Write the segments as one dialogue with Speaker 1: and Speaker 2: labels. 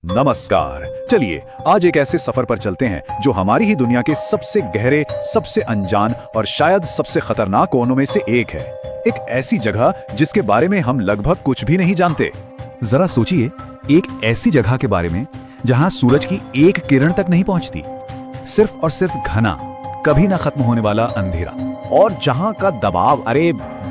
Speaker 1: नमस्कार। चलिए आज एक ऐसे सफर पर चलते हैं जो हमारी ही दुनिया के सबसे गहरे, सबसे अनजान और शायद सबसे खतरनाक कोनों में से एक है। एक ऐसी जगह जिसके बारे में हम लगभग कुछ भी नहीं जानते। जरा सोचिए, एक ऐसी जगह के बारे में जहां सूरज की एक किरण तक नहीं पहुंचती, सिर्फ और सिर्फ घना, कभी ना खत्म होने वाला अंधेरा,
Speaker 2: और जहां का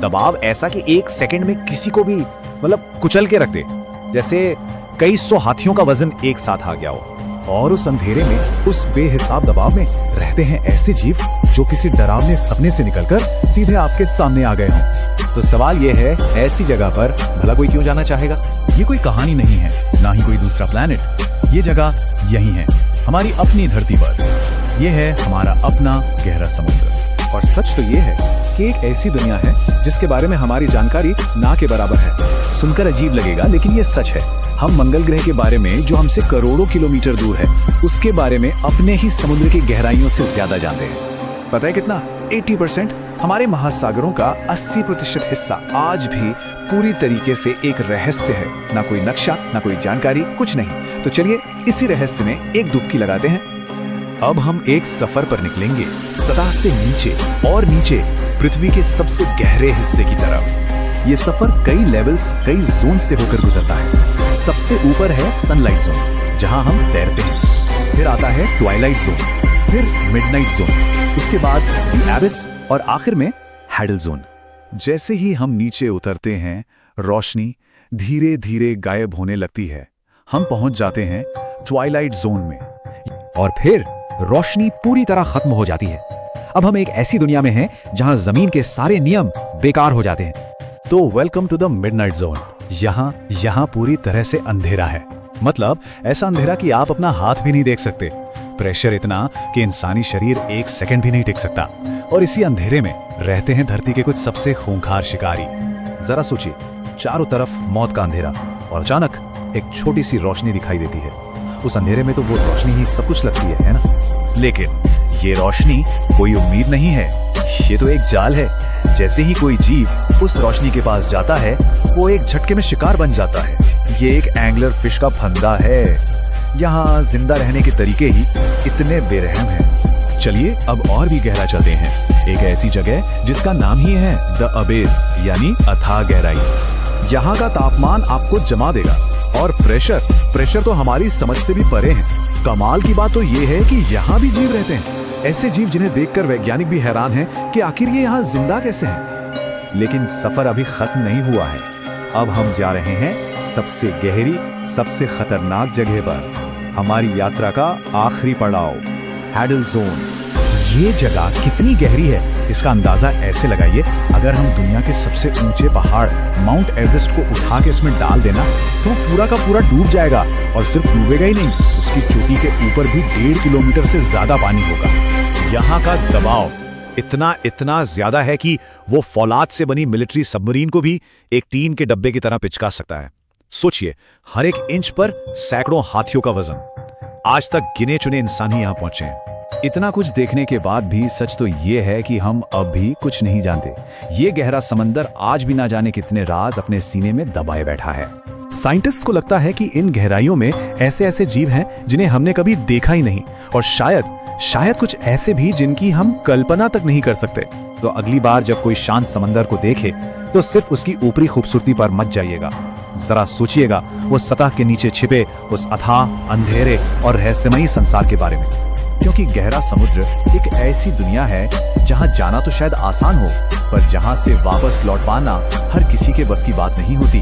Speaker 2: दबाव ऐसा कि एक सेकंड में किसी को भी कुचल के रख दे, जैसे कई सौ हाथियों का वजन एक साथ आ गया हो।
Speaker 1: और उस अंधेरे में, उस बेहिसाब दबाव में रहते हैं ऐसे जीव जो किसी डरावने सपने से निकलकर सीधे आपके सामने आ गए हों। तो सवाल यह है, ऐसी जगह पर भला कोई क्यों जाना चाहेगा? ये कोई कहानी नहीं है, ना ही कोई दूसरा प्लैनेट। ये जगह यही है, हमारी अपनी धरती पर। यह है हमारा अपना गहरा समुद्र। और सच तो ये है कि एक ऐसी दुनिया है जिसके बारे में हमारी जानकारी ना के बराबर है। सुनकर अजीब लगेगा, लेकिन ये सच है। हम मंगल ग्रह के बारे में, जो हमसे करोड़ों किलोमीटर दूर है, उसके बारे में अपने ही समुद्र की गहराइयों से ज्यादा जानते हैं। पता है कितना? 80%। हमारे महासागरों का 80% हिस्सा आज भी पूरी तरीके से एक रहस्य है। ना कोई नक्शा, ना कोई जानकारी, कुछ नहीं। तो चलिए इसी रहस्य में एक डुबकी लगाते हैं। अब हम एक सफर पर निकलेंगे, सतह से नीचे और नीचे, पृथ्वी के सबसे गहरे हिस्से की तरफ। ये सफर कई लेवल्स, कई जोन से होकर गुजरता है। सबसे ऊपर है सनलाइट जोन, जहां हम तैरते हैं। फिर आता है ट्वाइलाइट जोन, फिर मिडनाइट जोन, उसके बाद द एबिस और आखिर में हैडल जोन। जैसे ही हम नीचे उतरते हैं, रोशनी धीरे धीरे गायब होने लगती है। हम पहुंच जाते हैं ट्वाइलाइट जोन में,
Speaker 2: और फिर रोशनी पूरी तरह खत्म हो जाती है। अब हम एक ऐसी दुनिया में हैं जहां जमीन के सारे नियम बेकार हो जाते हैं।
Speaker 1: तो welcome to the midnight zone. यहाँ पूरी तरह से अंधेरा है। मतलब ऐसा अंधेरा कि आप अपना हाथ भी नहीं देख सकते। प्रेशर इतना कि इंसानी शरीर एक सेकंड भी नहीं टिक सकता। और इसी अंधेरे में रहते हैं धरती के कुछ सबसे खूंखार शिकारी। जरा सोचिए, चारों तरफ मौत का अंधेरा, और अचानक एक छोटी सी रोशनी दिखाई देती है। उस अंधेरे में तो वो रोशनी ही सब कुछ लगती है ना? लेकिन ये रोशनी कोई उम्मीद नहीं है, ये तो एक जाल है। जैसे ही कोई जीव उस रोशनी के पास जाता है, वो एक झटके में शिकार बन जाता है। ये एक एंगलर फिश का फंदा है। यहाँ जिंदा रहने के तरीके ही इतने बेरहम हैं। चलिए अब और भी गहरा चलते हैं, एक ऐसी जगह जिसका नाम ही है द अबेस, यानी अथाह गहराई। यहाँ का तापमान आपको जमा देगा, और प्रेशर तो हमारी समझ से भी परे है। कमाल की बात तो ये है कि यहाँ भी जीव रहते हैं, ऐसे जीव जिन्हें देखकर वैज्ञानिक भी हैरान हैं कि आखिर ये यहाँ जिंदा कैसे हैं। लेकिन सफर अभी खत्म नहीं हुआ है। अब हम जा रहे हैं सबसे गहरी, सबसे खतरनाक जगह पर, हमारी यात्रा का आखिरी पड़ाव, हैडल जोन। ये जगह कितनी गहरी है, इसका अंदाजा ऐसे लगाइए, अगर हम दुनिया के सबसे ऊंचे पहाड़ माउंट एवरेस्ट को उठा के इसमें डाल देना, तो पूरा का पूरा डूब जाएगा। और सिर्फ डूबेगा ही नहीं, उसकी चोटी के ऊपर भी 1.5 किलोमीटर से ज्यादा पानी होगा। यहाँ का दबाव इतना ज्यादा है कि वो फौलाद से बनी मिलिट्री सबमरीन को भी एक टीन के डब्बे की तरह पिचका सकता है। सोचिए, हर एक इंच पर सैकड़ों हाथियों का वजन। आज तक गिने चुने इंसान ही यहाँ पहुंचे हैं। इतना कुछ देखने के बाद भी सच तो ये है कि हम अब भी कुछ नहीं जानते। ये गहरा समंदर आज भी ना जाने कितने राज अपने सीने में दबाए बैठा है। साइंटिस्ट को लगता है कि इन गहराइयों में ऐसे ऐसे जीव हैं जिन्हें हमने कभी देखा ही नहीं, और शायद कुछ ऐसे भी जिनकी हम कल्पना तक नहीं कर सकते। तो अगली बार जब कोई शांत समंदर को देखे, तो सिर्फ उसकी ऊपरी खूबसूरती पर मत जाइएगा। जरा सोचिएगा वो सतह के नीचे छिपे उस अथाह, अंधेरे और रहस्यमयी संसार के बारे में। क्योंकि गहरा समुद्र एक ऐसी दुनिया है जहां जाना तो शायद आसान हो, पर जहां से वापस लौट पाना हर किसी के बस की बात नहीं होती।